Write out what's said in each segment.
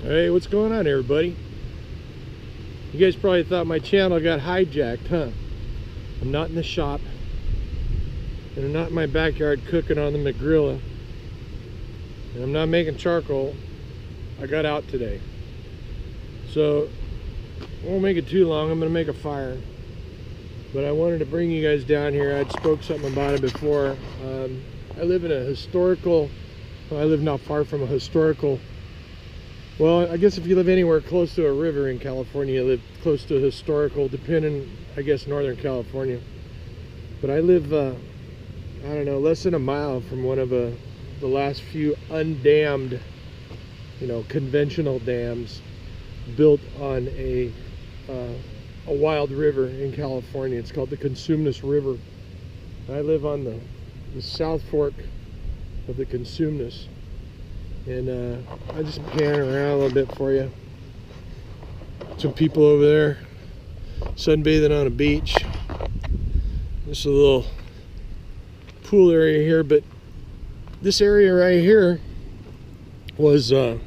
Hey, what's going on, everybody? You guys probably thought my channel got hijacked, huh? I'm not in the shop, and I'm not in my backyard cooking on the McGrilla, and I'm not making charcoal. I got out today, so I won't make it too long. I'm gonna make a fire, but I wanted to bring you guys down here. I'd spoke something about it before. I live in a historical, well, I live not far from a historical, well, I guess if you live anywhere close to a river in California, you live close to a historical, depending, I guess, Northern California. But I live, I don't know, less than a mile from one of the last few undammed, conventional dams built on a wild river in California. It's called the Cosumnes River. I live on the South Fork of the Cosumnes. And I just pan around a little bit for you. Some people over there sunbathing on a beach. Just a little pool area here, but this area right here was it's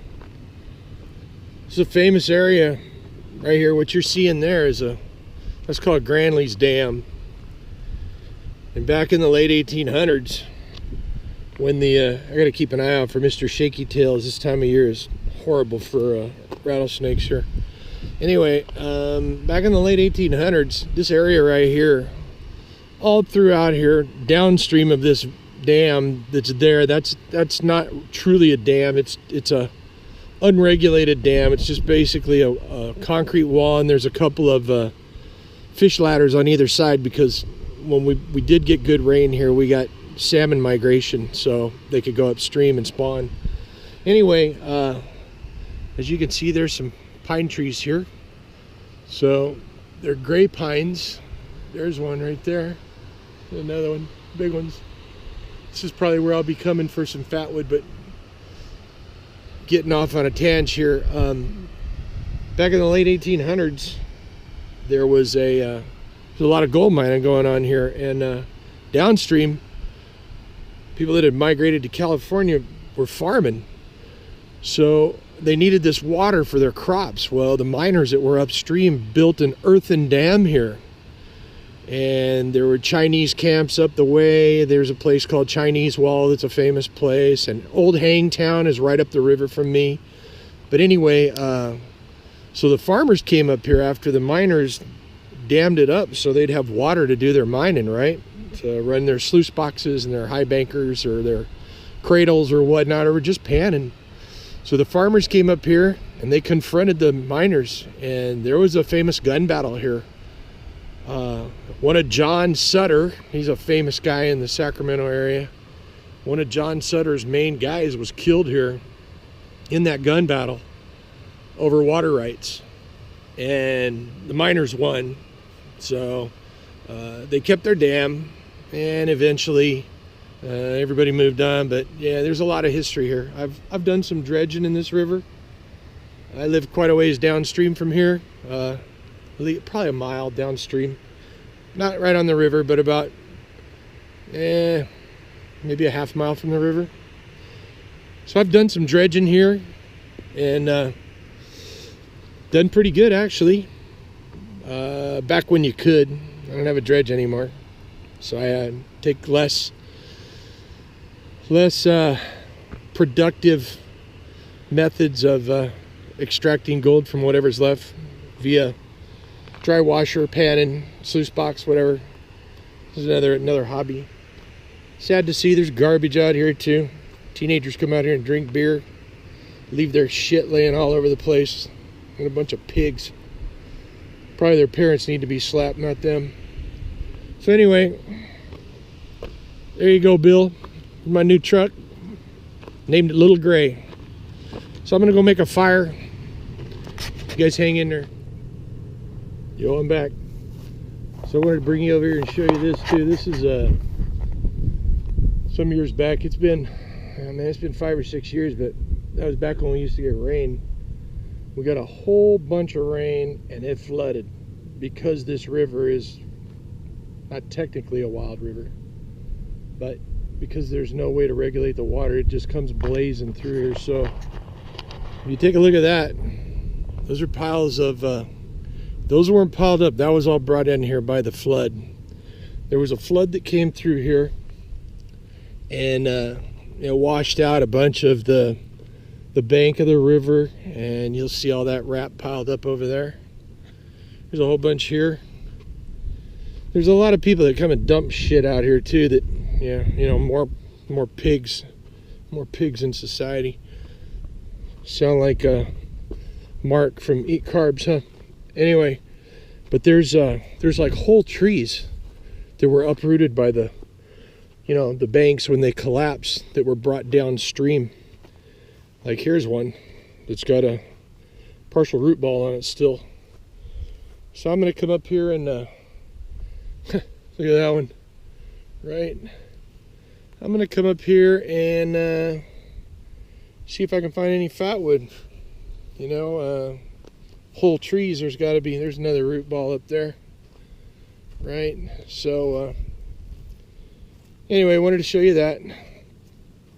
a famous area right here. What you're seeing there is that's called Granley's Dam. And back in the late 1800s, when I gotta keep an eye out for Mr. Shaky Tails. This time of year is horrible for rattlesnakes here. Anyway, back in the late 1800s, this area right here, all throughout here, downstream of this dam that's there, that's not truly a dam. It's a unregulated dam. It's just basically a concrete wall, and there's a couple of fish ladders on either side, because when we did get good rain here, we got salmon migration, so they could go upstream and spawn. Anyway, as you can see, there's some pine trees here. So they're gray pines. There's one right there, another one, big ones. This is probably where I'll be coming for some fatwood, but getting off on a tangent here. Back in the late 1800s, there was a lot of gold mining going on here, and downstream, people that had migrated to California were farming, so they needed this water for their crops. Well, the miners that were upstream built an earthen dam here, and there were Chinese camps up the way. There's a place called Chinese Wall that's a famous place, and Old Hangtown is right up the river from me. But anyway, so the farmers came up here after the miners dammed it up so they'd have water to do their mining, right? To run their sluice boxes and their high bankers or their cradles or whatnot, or just panning. So the farmers came up here and they confronted the miners, and there was a famous gun battle here. One of John Sutter, he's a famous guy in the Sacramento area. One of John Sutter's main guys was killed here in that gun battle over water rights, and the miners won. So they kept their dam, and eventually everybody moved on. But yeah, there's a lot of history here. I've done some dredging in this river. I live quite a ways downstream from here, probably a mile downstream. Not right on the river, but about maybe a half mile from the river. So I've done some dredging here, and done pretty good, actually. Back when you could. I don't have a dredge anymore, so I take less productive methods of extracting gold from whatever's left via dry washer, panning, sluice box, whatever. This is another hobby. Sad to see there's garbage out here too. Teenagers come out here and drink beer, leave their shit laying all over the place, and a bunch of pigs. Probably their parents need to be slapped, not them. So anyway, there you go, Bill. My new truck. Named it Little Gray. So I'm gonna go make a fire. You guys hang in there. Yo, I'm back. So I wanted to bring you over here and show you this too. This is some years back. It's been 5 or 6 years, but that was back when we used to get rain. We got a whole bunch of rain and it flooded because this river is not technically a wild river, but because there's no way to regulate the water, it just comes blazing through here. So you take a look at that, those are piles of, those weren't piled up. That was all brought in here by the flood. There was a flood that came through here and it washed out a bunch of the bank of the river, and you'll see all that wrap piled up over there. There's a whole bunch here. There's a lot of people that come and dump shit out here too, that, yeah, you know, more pigs in society. Sound like Mark from Eat Carbs, huh? Anyway, but there's like whole trees that were uprooted by the, you know, the banks when they collapsed, that were brought downstream. Like here's one that's got a partial root ball on it still. So I'm gonna come up here and look at that one, right? I'm gonna come up here and see if I can find any fatwood. You know, whole trees, there's another root ball up there, right? So anyway, I wanted to show you that.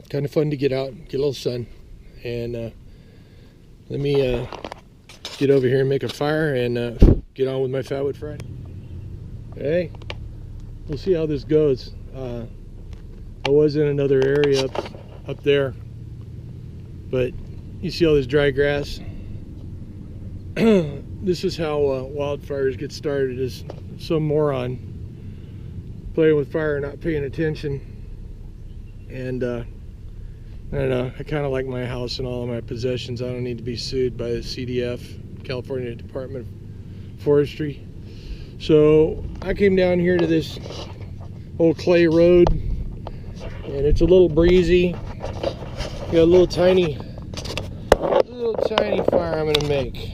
Kind of fun to get out, get a little sun. And let me get over here and make a fire and get on with my Fatwood Friday. Okay, we'll see how this goes. I was in another area up there, but you see all this dry grass. This is how wildfires get started, is some moron playing with fire and not paying attention. And I don't know, I kind of like my house and all of my possessions. I don't need to be sued by the CDF, California Department of Forestry. So I came down here to this old clay road, and it's a little breezy. Got a little tiny fire I'm gonna make.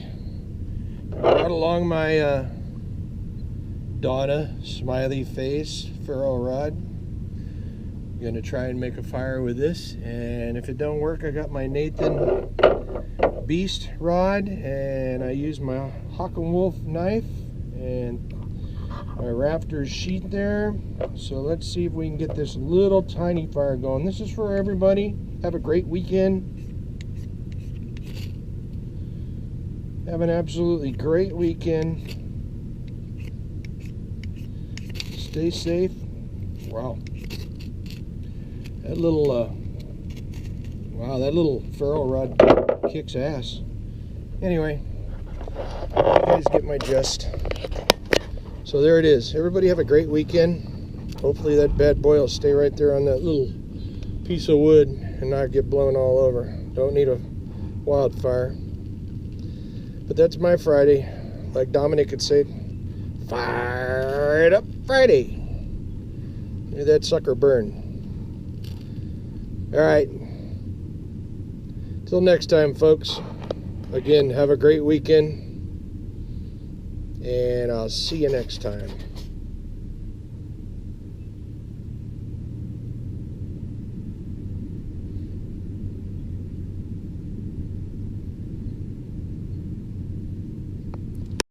I brought along my Donna smiley face ferro rod. I'm gonna try and make a fire with this, and if it don't work, I got my Nathan Beast rod, and I use my Hawk and Wolf knife and my Raptors sheet there. So let's see if we can get this little tiny fire going. This is for everybody. Have a great weekend. Have an absolutely great weekend. Stay safe. Wow. That little ferro rod kicks ass. Anyway, you guys get my gist. So there it is. Everybody have a great weekend. Hopefully that bad boy will stay right there on that little piece of wood and not get blown all over. Don't need a wildfire. But that's my Friday. Like Dominic could say, fire it up Friday. Let that sucker burn. All right. Till next time, folks. Again, have a great weekend. And I'll see you next time.